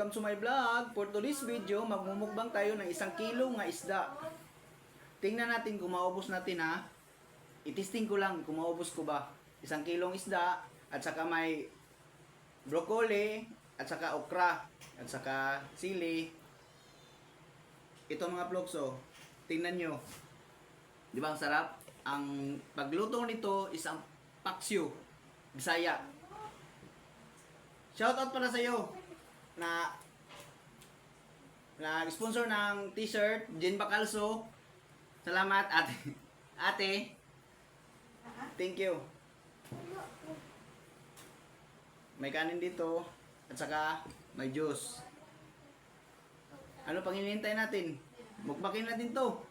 welcome to my vlog. For today's video, magmumukbang tayo ng 1 kilo nga isda. Tingnan natin kung maubos natin ha. Itesting ko lang kung maubos ko ba. 1 kilong isda, at saka may broccoli, at saka okra, at saka sili. Ito mga vlogs oh. Tingnan nyo. Di ba ang sarap? Ang pagluto nito is ang paksiw. Bisaya. Shoutout pala sa iyo na sponsor ng t-shirt, Jen Bacalso. Salamat ate. Ate. Thank you. May kanin dito at saka may juice. Ano pang hinihintay natin? Mukbakin natin to.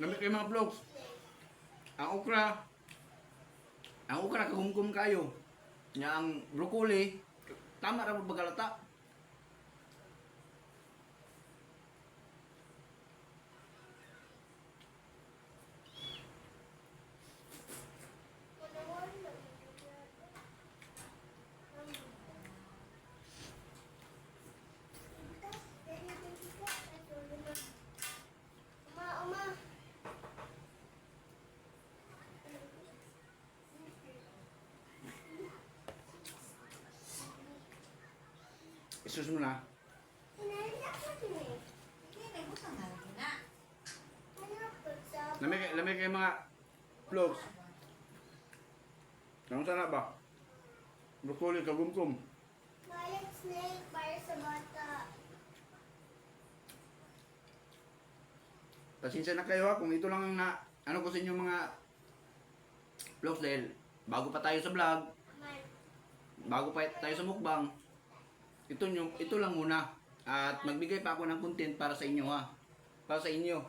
Namit kayo mga vlogs. Ang okra kahumkum kayo. Nya ang broccoli, tama ra bagalata. Isus mo na. Lamig kayo mga vlogs. Anong sana ba? Broccoli, kagumkum. Violet snake para sa bata. Pasensya na kayo ha, kung ito lang ang ano ko sa inyo mga vlogs dahil bago pa tayo sa vlog, bago pa tayo sa mukbang, ito lang muna. At magbigay pa ako ng content para sa inyo ha. Para sa inyo.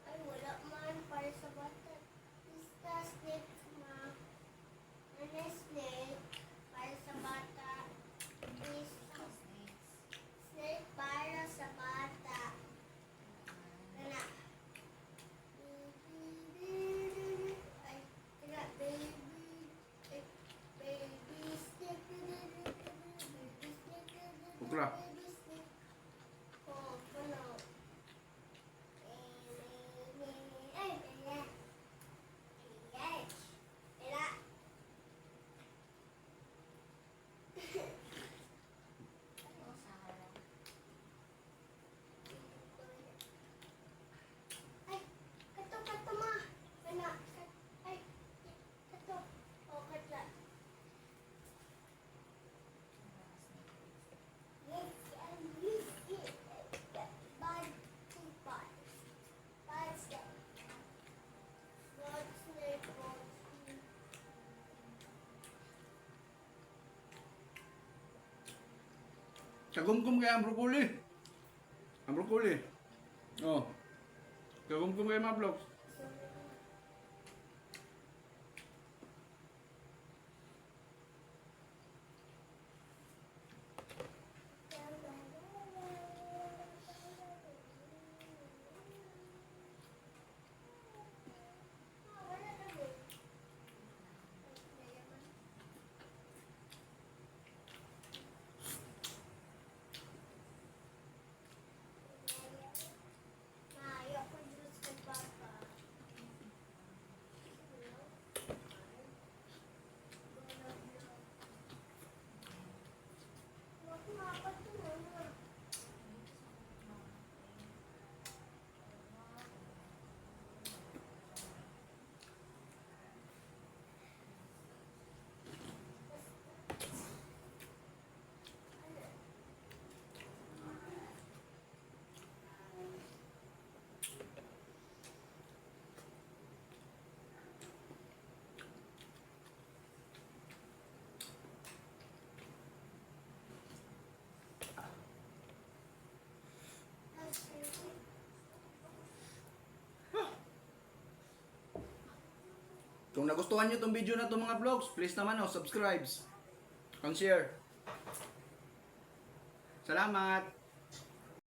Ay, wala man para sa bata. Basta snake ma. Ano snake para sa bata? Snake para sa bata. Kana. Ay, kana baby. Baby snake. Baby snake. Okra. Baby snake. Oh, ano? Kagumkum kaya ang broccoli. broccoli. Oh. Kagumkum kayo mga vlogs. Ayoko juice ng bata. Huwag mapat na. Kung nagustuhan nyo itong video na itong mga vlogs, please naman subscribe and share. Salamat!